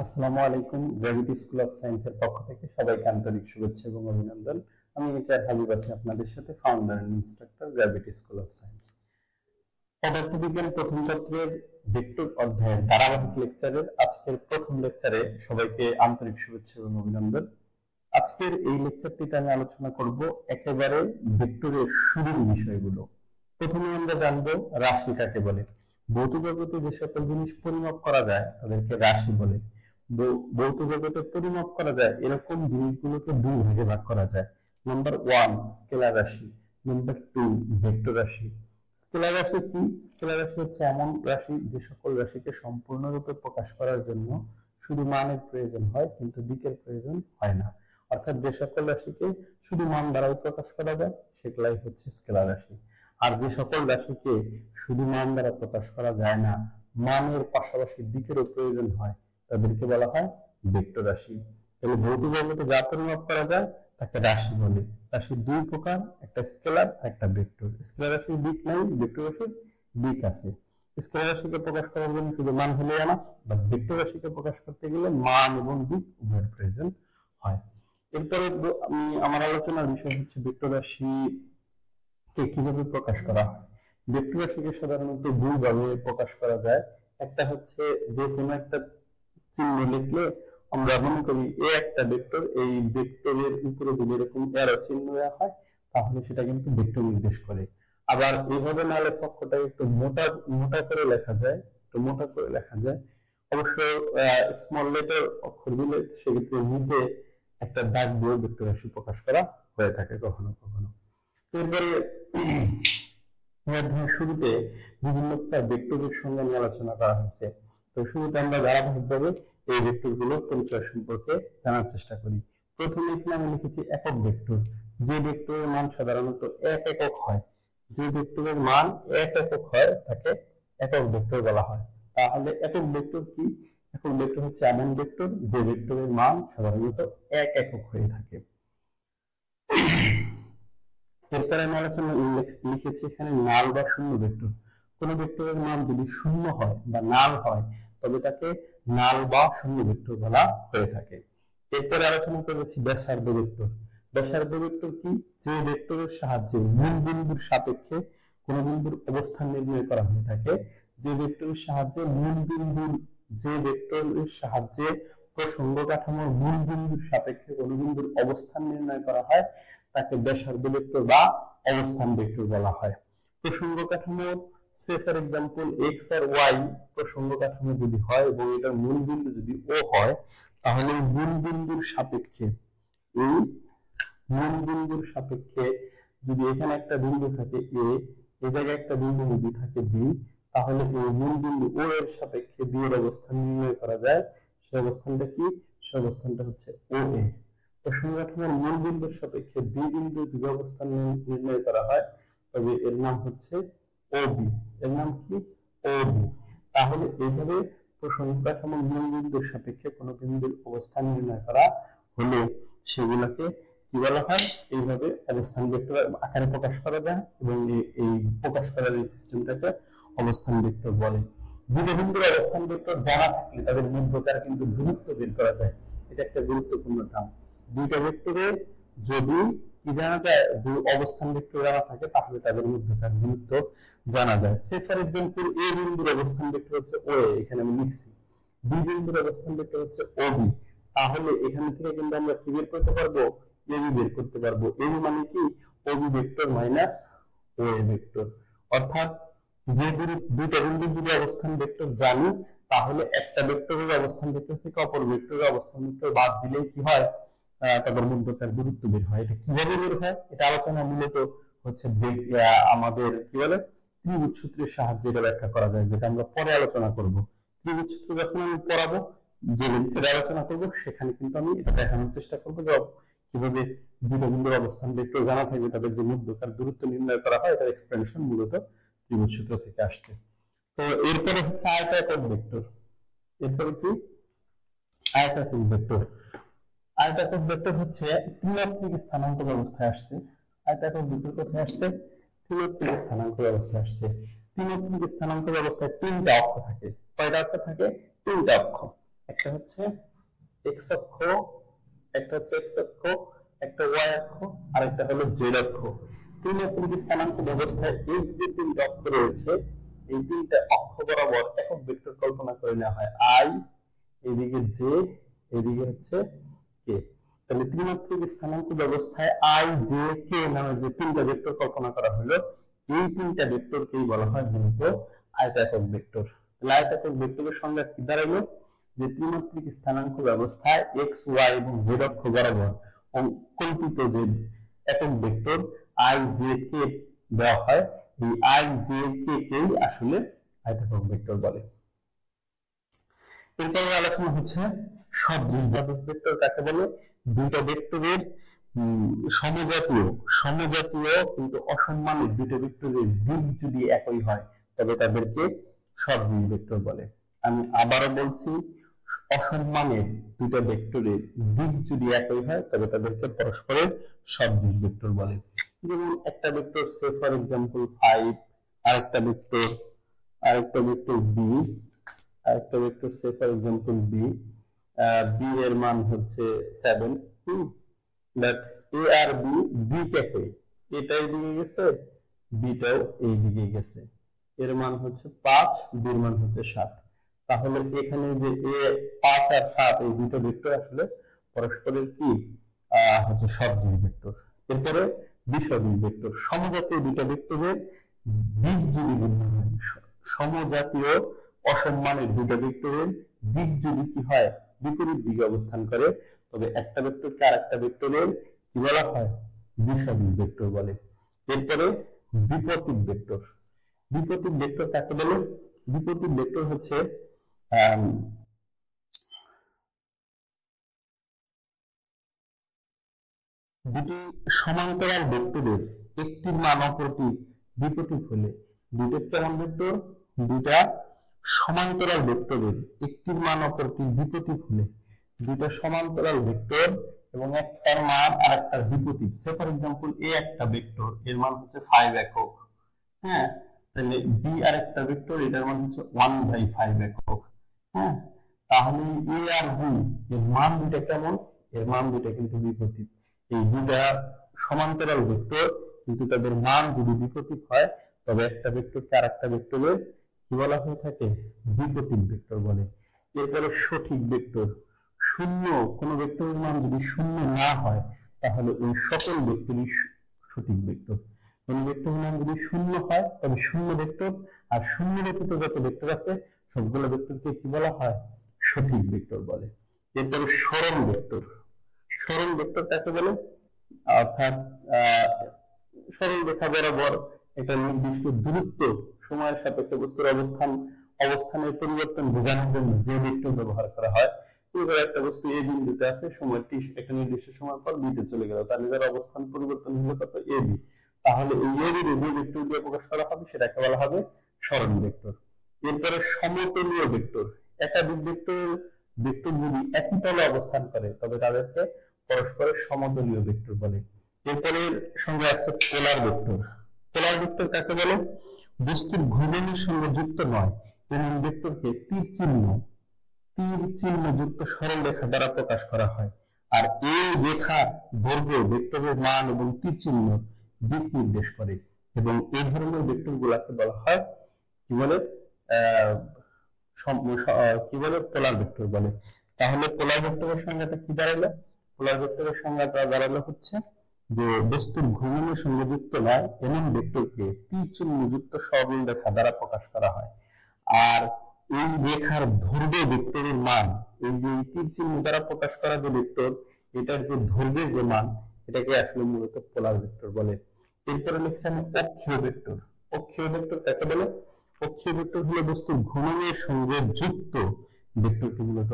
আসসালামু আলাইকুম। Gravity school of সায়েন্সের পক্ষ থেকে সবাইকে আন্তরিক শুভেচ্ছা এবং অভিনন্দন। আমি এইচআর হাবিব আছি আপনাদের সাথে, founder and instructor gravity school of science. পদার্থবিজ্ঞান প্রথম পত্রের ভেক্টর অধ্যায়ের ধারাবাহিক লেকচারের আজকের প্রথম লেকচারে সবাইকে আন্তরিক শুভেচ্ছা এবং অভিনন্দন। আজকের এই লেকচারটিতে আমি আলোচনা করব একেবারে ভেক্টরের শুরুর বিষয়গুলো। প্রথমে আমরা জানবো রাশি কাকে বলে। ভৌত জগতে যে সকল জিনিস পরিমাপ করা যায় তাদেরকে রাশি বলে। ভৌত জগতে পরিমাপ করা যায় এরকম জিনিসগুলোকে দুই ভাগে ভাগ করা যায়। নাম্বার 1 স্কেলার রাশি, নাম্বার 2 ভেক্টর রাশি। স্কেলার রাশি কি? স্কেলার রাশি হচ্ছে এমন রাশি যে সকল রাশিকে সম্পূর্ণরূপে প্রকাশ করার জন্য শুধু মানের প্রয়োজন হয় কিন্তু দিকের প্রয়োজন হয় না। অর্থাৎ যে সকল রাশিকে শুধু মান দ্বারাও প্রকাশ করা যায় সেগুলাই হচ্ছে স্কেলার রাশি। আর যে সকল রাশিকে শুধু মান দ্বারা প্রকাশ করা যায় না, মানের পাশাপাশি দিকেরও প্রয়োজন হয়, তাদেরকে বলা হয় ভেক্টর রাশি। তাহলে ভৌত জগতে যা পরিমাপ করা যায় তাকে রাশি বলে। রাশি দুই প্রকার, একটা স্কেলার আর একটা ভেক্টর। স্কেলার রাশির দিক নাই, ভেক্টর রাশির দিক আছে। স্কেলার রাশিকে প্রকাশ করার জন্য শুধু মান হলেই আনাফ, বাট ভেক্টর রাশিকে প্রকাশ করতে গেলে মান এবং দিক উভয়ের প্রয়োজন হয়। এরপরে আমার আলোচনার বিষয় হচ্ছে ভেক্টর রাশি কিভাবে প্রকাশ করা হয়। ভেক্টর রাশিকে সাধারণত দুই ভাবে প্রকাশ করা যায়। একটা হচ্ছে যে কোনো একটা চিহ্ন লিখলে আমরা মনে করি এ একটা ভেক্টর, এই ভেক্টরের উপরে যদি এরকম অ্যারো চিহ্ন দেওয়া হয় তাহলে সেটা কিন্তু ভেক্টর নির্দেশ করে। আবার এইভাবে না লেখা অক্ষরটা একটু মোটা মোটা করে লেখা যায়, একটু মোটা করে লেখা যায়। অবশ্য স্মল লেটার অক্ষর দিলে সেক্ষেত্রে নিজে একটা দাগ দিয়ে ভেক্টর রাশি প্রকাশ করা হয়ে থাকে কখনো কখনো। এরপরে অধ্যায়ের শুরুতে বিভিন্ন ভেক্টরের সঙ্গে নিয়ে আলোচনা করা হয়েছে। তো শুরুতে আমরা ধারাবাহিকভাবে এই ভেক্টরগুলোর পরিচয় সম্পর্কে জানার চেষ্টা করি। প্রথমে এখানে আমি লিখেছি একক ভেক্টর। যে ভেক্টরের মান সাধারণত এক একক হয়, যে ভেক্টরের মান এক একক হয় তাকে একক ভেক্টর বলা হয়। তাহলে একক ভেক্টর কি? একক ভেক্টর হচ্ছে এমন ভেক্টর যে ভেক্টরের মান সাধারণত এক একক হয়ে থাকে। এরপরে আমি আলোচনা লিখেছি এখানে নাল বা শূন্য ভেক্টর। কোন ভেক্টরের মান যদি শূন্য হয় বা নাল হয় তবে তাকে নাল বা শূন্য ভেক্টর বলা হয়ে থাকে। এরপরে আলোচনা করেছি ব্যাসার্ধ ভেক্টর। ব্যাসার্ধ ভেক্টর কি? যে ভেক্টরের সাহায্যে মূল বিন্দুর সাপেক্ষে কোন বিন্দুর অবস্থান নির্ণয় করা হয়ে থাকে, যে ভেক্টরের সাহায্যে মূল বিন্দুর যে ভেক্টরের সাহায্যে প্রসঙ্গ কাঠামোর মূল বিন্দুর সাপেক্ষে কোন বিন্দুর অবস্থান নির্ণয় করা হয় তাকে ব্যাসার্ধ ভেক্টর বা অবস্থান ভেক্টর বলা হয়। প্রসঙ্গ কাঠামো সে ফর এক্সাম্পল এক্স আর ওয়াই প্রসঙ্গ কাঠামো যদি হয় এবং এটার মূল বিন্দু যদি ও হয় তাহলে মূল বিন্দুর সাপেক্ষে এই মূল বিন্দুর সাপেক্ষে যদি এখানে একটা বিন্দু থাকে এ, এই জায়গায় একটা বিন্দু যদি থাকে বি, তাহলে এই মূল বিন্দু ও এর সাপেক্ষে বি এর অবস্থান নির্ণয় করা যায়। সেই অবস্থানটা কি? সেই অবস্থানটা হচ্ছে ও এ। প্রসঙ্গ কাঠামোর মূল বিন্দুর সাপেক্ষে বি বিন্দুর যদি অবস্থান নির্ণয় করা হয় তবে এর নাম হচ্ছে ও বি। এর নাম কি? ও বি। তাহলে এইভাবে প্রসঙ্গ কাঠামোর মূল বিন্দুর সাপেক্ষে কোন বিন্দুর অবস্থান নির্ণয় করা হলে সেগুলোকে কি বলা হয়? এইভাবে অবস্থান ভেক্টর আকারে প্রকাশ করা যায় এবং এই প্রকাশ করার এই সিস্টেমটাকে অবস্থান ভেক্টর বলে। দুটো বিন্দুর অবস্থান ভেক্টর জানা থাকলে তাদের মধ্যকার কিন্তু দূরত্ব বের করা যায়। এটা একটা গুরুত্বপূর্ণ টার্ম। দুইটা ভেক্টরের যদি কি জানা যায়, অবস্থান ভেক্টর জানা থাকে তাহলে তাদের মধ্যকার দূরত্ব জানা যায়। সে ফর এক্সাম্পল এ বিন্দুর অবস্থান ভেক্টর হচ্ছে ও এ, এখানে আমি লিখছি। বি বিন্দুর অবস্থান ভেক্টর হচ্ছে ও বি। তাহলে এখান থেকে কিন্তু আমরা কি বের করতে পারবো? এবি বের করতে পারবো। এবি মানে কি? OB vector minus O A vector. অর্থাৎ যে দুইটা বিন্দুর যদি অবস্থান ভেক্টর জানি তাহলে একটা ভেক্টরের অবস্থান ভেক্টর থেকে অপর ভেক্টরের অবস্থান ভেক্টর বাদ দিলে কি হয়? তাদের মধ্যকার দূরত্ব বের হয়। এটা কিভাবে বের হয়? এটা আলোচনা মূলত হচ্ছে আমাদের কি বলে ত্রিভুজ সূত্রের সাহায্যে এটা ব্যাখ্যা করা যায়, যেটা আমরা পরে আলোচনা করব। ত্রিভুজ সূত্র যখন আমি পড়াবো, যে লেকচারে আলোচনা করব সেখানে কিন্তু আমি এটা দেখানোর চেষ্টা করবো যে কিভাবে দুটো বিন্দুর অবস্থান ভেক্টর জানা থাকবে তাদের যে মধ্যকার দূরত্ব নির্ণয় করা হয় এটার এক্সপ্লেনেশন মূলত ত্রিভুজ সূত্র থেকে আসছে। তো এরপরে হচ্ছে আয়তাকার ভেক্টর। এরপরে কি? আয়তাকার ভেক্টর। আয়তাকার ভেক্টর হচ্ছে ত্রিমাত্রিক স্থানাঙ্ক ব্যবস্থায় আসছে। আয়তাকার ভেক্টর কোথায় আসছে? ত্রিমাত্রিক স্থানাঙ্ক ব্যবস্থায় আসছে। ত্রিমাত্রিক স্থানাঙ্ক ব্যবস্থায় তিনটা অক্ষ থাকে। কয়টা অক্ষ থাকে? তিনটা অক্ষ। একটা হচ্ছে এক্স অক্ষ, একটা হচ্ছে এক্স অক্ষ, একটা ওয়াই অক্ষ, আর একটা হলো জেড অক্ষ। ত্রিমাত্রিক স্থানাঙ্ক ব্যবস্থায় এই যে তিনটা অক্ষ রয়েছে, এই তিনটা অক্ষ বরাবর একক ভেক্টর কল্পনা করে নেওয়া হয়। আই, এদিকে জে, এদিকে হচ্ছে কে। তাহলে ত্রিমাত্রিক স্থানাঙ্ক ব্যবস্থায় আই, জে, কে নামে যে তিনটা ভেক্টর কল্পনা করা হলো, এই তিনটা ভেক্টরকেই বলা হয় মূলত আয়তাকার ভেক্টর। তাহলে আয়তাকার ভেক্টরের সংজ্ঞা কি দাঁড়ালো? যে ত্রিমাত্রিক স্থানাঙ্ক ব্যবস্থায় এক্স, ওয়াই এবং জেড অক্ষ বরাবর কল্পিত যে একক ভেক্টর আই, জে, কে দেওয়া হয়, এই আই, জে, কে কেই আসলে আয়তাকার ভেক্টর বলে। এরপরে আলোচনা হচ্ছে সদৃশ ভেক্টর কাকে বলে? দুইটা ভেক্টরের সমজাতীয় কিন্তু অসম্মানের দুইটা ভেক্টরের দিক যদি একই হয় তবে তাদেরকে সদৃশ ভেক্টর বলে। আমি আবারও বলছি, অসম্মানের দুইটা ভেক্টরের দিক যদি একই হয় তবে তাদেরকে পরস্পরের সদৃশ ভেক্টর বলে। যেমন একটা ভেক্টর সে ফর এক্সাম্পল 5, আরেকটা ভেক্টর বি, আরেকটা vector say for example B, B এর মান হচ্ছে 7, বাট এ আর বি, বি কে কই, এটা এইদিকে গেছে, বিটাও এইদিকে গেছে, এর মান হচ্ছে 5, বি এর মান হচ্ছে 7। তাহলে এখানে যে এ 5 আর 7 এই দুটো ভেক্টর আসলে পরস্পরের কি হচ্ছে সদৃশ ভেক্টর। এরপরে বিষদৃশ ভেক্টর, সমজাতীয় দুটো ভেক্টরের দিক যদি ভিন্ন হয়, সমজাতীয় অসম্মানের দুটো ভেক্টরের দিক যদি কি হয়, বিপরীত দিকে অবস্থান করে, তবে একটা ভেক্টরকে আরেকটা ভেক্টরের কি বলা হয়? বিষদৃশ ভেক্টর বলে। এরপরে বিপরীত ভেক্টর। বিপরীত ভেক্টর কাকে বলে? বিপরীত ভেক্টর হচ্ছে দুটি সমান্তরাল ভেক্টরের একটি মান অপরটি বিপরীত হলে, দুটো কেমন ভেক্টর? দুটা সমান্তরাল ভেক্টরের একটি মান অপরটি বিপরীত হলে, দুটো সমান্তরাল ভেক্টর এবং একটার মান আর একটার বিপরীত। সে ফর এক্সাম্পল এ একটা ভেক্টর, এর মান হচ্ছে 5 একক, হ্যাঁ, তাহলে বি আর একটা ভেক্টর, এটার মান হচ্ছে 1/5 একক, হ্যাঁ, তাহলে এ আর বি এর মান দুটো কেমন? এর মান দুটো কিন্তু বিপরীত। এই দুটা সমান্তরাল ভেক্টর কিন্তু তাদের মান যদি বিপরীত হয় তবে একটা ভেক্টরকে আরেকটা ভেক্টরের কি বলা হয়ে থাকে? বিপরীত ভেক্টর বলে। এরপরে সঠিক ভেক্টর। শূন্য, কোন ভেক্টরের মান যদি শূন্য না হয় তাহলে ওই সকল ভেক্টরই সঠিক ভেক্টর। কোন ভেক্টরের মান যদি শূন্য হয় তবে শূন্য ভেক্টর, আর শূন্য ব্যতীত যত ভেক্টর আছে সবগুলো ভেক্টরকে কি বলা হয়? সঠিক ভেক্টর বলে। এরপরে সরল ভেক্টর। সরল ভেক্টর কাকে বলে? অর্থাৎ সরল রেখা বরাবর একটা নির্দিষ্ট দূরত্ব সময়ের সাপেক্ষে বস্তুর অবস্থানের পরিবর্তন বোঝানোর জন্য যে ভেক্টর ব্যবহার করা হয়। এবার একটা বস্তু এ বিন্দুতে আছে, সময় টি, একটা নির্দিষ্ট সময় পর বিতে চলে গেল, তার নিজের অবস্থান পরিবর্তন হলো কত? A B. তাহলে এই এ বি যে ভেক্টর দিয়ে প্রকাশ করা হবে সেটাকে বলা হবে সরল ভেক্টর। এরপরে সমতলীয় ভেক্টর। একাধিক ভেক্টর যদি একই তলে অবস্থান করে তবে তাদেরকে পরস্পরের সমতলীয় ভেক্টর বলে। এরপরে সঙ্গে আছে পোলার ভেক্টর। পোলার ভেক্টর কাকে বলে? বস্তুর ঘূর্ণনের সঙ্গে যুক্ত নয় এমন ভেক্টরকে তীর চিহ্ন যুক্ত সরল রেখা দ্বারা প্রকাশ করা হয়। আর এই রেখা দৈর্ঘ্য ভেক্টরের মান এবং তীর চিহ্ন দিক নির্দেশ করে, এবং এই ধরনের ভেক্টর গুলাকে বলা হয় কি বলে? কি বলে? পোলার ভেক্টর বলে। তাহলে পোলার ভেক্টরের সংজ্ঞাটা কি দাঁড়ালো? পোলার ভেক্টরের সংজ্ঞাটা দাঁড়ালো হচ্ছে যে বস্তুর ঘূর্ণনের সঙ্গে যুক্ত নয় এমন ভেক্টরকে তীর চিহ্ন যুক্ত সরল রেখা দ্বারা প্রকাশ করা হয়। আর এই রেখার দৈর্ঘ্য ভেক্টরের মান, এই যে তীর চিহ্ন দ্বারা প্রকাশ করা যে ভেক্টর, এটার যে দৈর্ঘ্যের যে মান, এটাকে আসলে মূলত পোলার ভেক্টর বলে। এরপরে লিখছেন অক্ষীয় ভেক্টর। অক্ষীয় ভেক্টর কাকে বলে? অক্ষীয় ভেক্টর হলো বস্তুর ঘূর্ণনের সঙ্গে যুক্ত ভেক্টরকে মূলত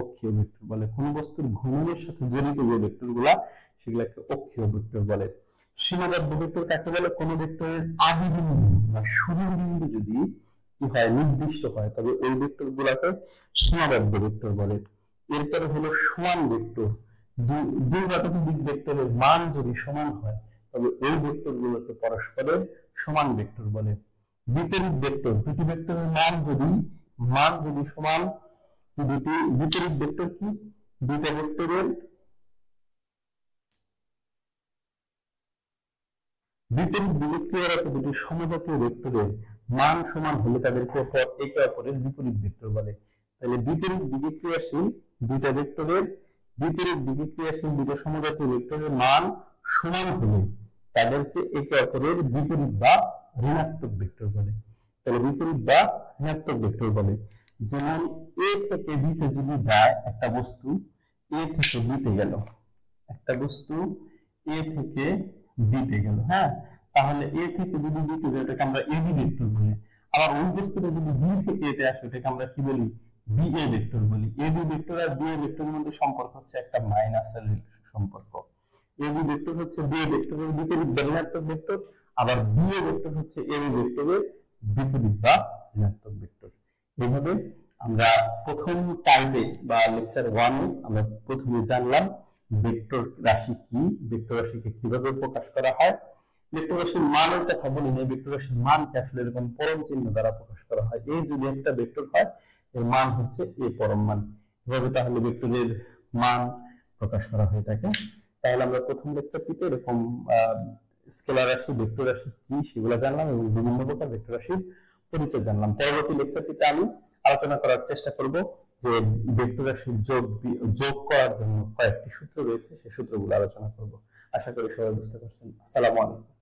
অক্ষীয় ভেক্টর বলে। কোন বস্তুর ঘূর্ণনের সাথে জড়িত যে ভেক্টর গুলা সেগুলোকে অক্ষীয় ভেক্টর বলে। সীমাবদ্ধ ভেক্টর কাকে বলে? কোন ভেক্টরের আদি বিন্দু বা শুরুর বিন্দু যদি কি হয়, নির্দিষ্ট হয়, তবে ওই ভেক্টর গুলাকে সীমাবদ্ধ ভেক্টর বলে। এরপরে হলো সমান ভেক্টর। দুই বা ততোধিক ভেক্টরের মান যদি সমান হয় তবে ওই ভেক্টর গুলোকে পরস্পরের সমান ভেক্টর বলে। বিপরীত ভেক্টর, দুটি ভেক্টরের মান যদি সমান দুটি বিপরীত ভেক্টর কি? দুইটা ভেক্টরের বিপরীত দিকে ক্রিয়ারত দুটি সমজাতীয় ভেক্টরের মান সমান হলে তাদেরকে একে অপরের বিপরীত ভেক্টর বলে। তাহলে বিপরীত দিকে ক্রিয়াশীল দুইটা ভেক্টরের বিপরীত দিকে ক্রিয়াশীল দুটো সমজাতীয় ভেক্টরের মান সমান হলে তাদেরকে একে অপরের বিপরীত বা ঋণাত্মক ভেক্টর বলে। তাহলে বিপরীত বা ঋণাত্মক ভেক্টর বলে। যেমন এ থেকে বি তে যদি যায় একটা বস্তু, এ থেকে বি তে গেল, একটা বস্তু এ থেকে বি তে গেল, হ্যাঁ, তাহলে এ থেকে যদি বি তে যায় এটাকে আমরা এবি ভেক্টর বলি। আবার ওই বস্তুটা যদি বি থেকে এতে আসে এটাকে আমরা কি বলি? বিএ ভেক্টর বলি। এবি ভেক্টর আর বিএ ভেক্টরের মধ্যে সম্পর্ক হচ্ছে একটা মাইনাসের সম্পর্ক। এবি ভেক্টর হচ্ছে বিএ ভেক্টরের বিপরীত বা ঋণাত্মক ভেক্টর, আবার বিএ ভেক্টর হচ্ছে এবি ভেক্টরের বিপরীত বা ঋণাত্মক ভেক্টর। এইভাবে আমরা প্রথম টাইমে বা লেকচার 1 এ আমরা প্রথমে জানলাম ভেক্টর রাশি কি, ভেক্টর রাশিকে কিভাবে প্রকাশ করা হয়। ভেক্টর রাশির মানের কথা বলি না, ভেক্টর রাশির মানকে আসলে এরকম পরম চিহ্ন দ্বারা প্রকাশ করা হয়। এই যদি একটা ভেক্টর হয় এর মান হচ্ছে এ পরম মান। এভাবে তাহলে ভেক্টরের মান প্রকাশ করা হয়ে থাকে। তাহলে আমরা প্রথম লেকচারটিতে এরকম স্কেলার রাশি, ভেক্টর রাশি কি সেগুলো জানলাম এবং বিভিন্ন প্রকার ভেক্টর রাশির পরিচয় জানলাম। পরবর্তী লেকচারটিতে আমি আলোচনা করার চেষ্টা করব যে ভেক্টর রাশির যোগ করার জন্য কয়েকটি সূত্র রয়েছে, সেই সূত্রগুলো আলোচনা করব। আশা করি সবাই বুঝতে পারছেন। আসসালামু আলাইকুম।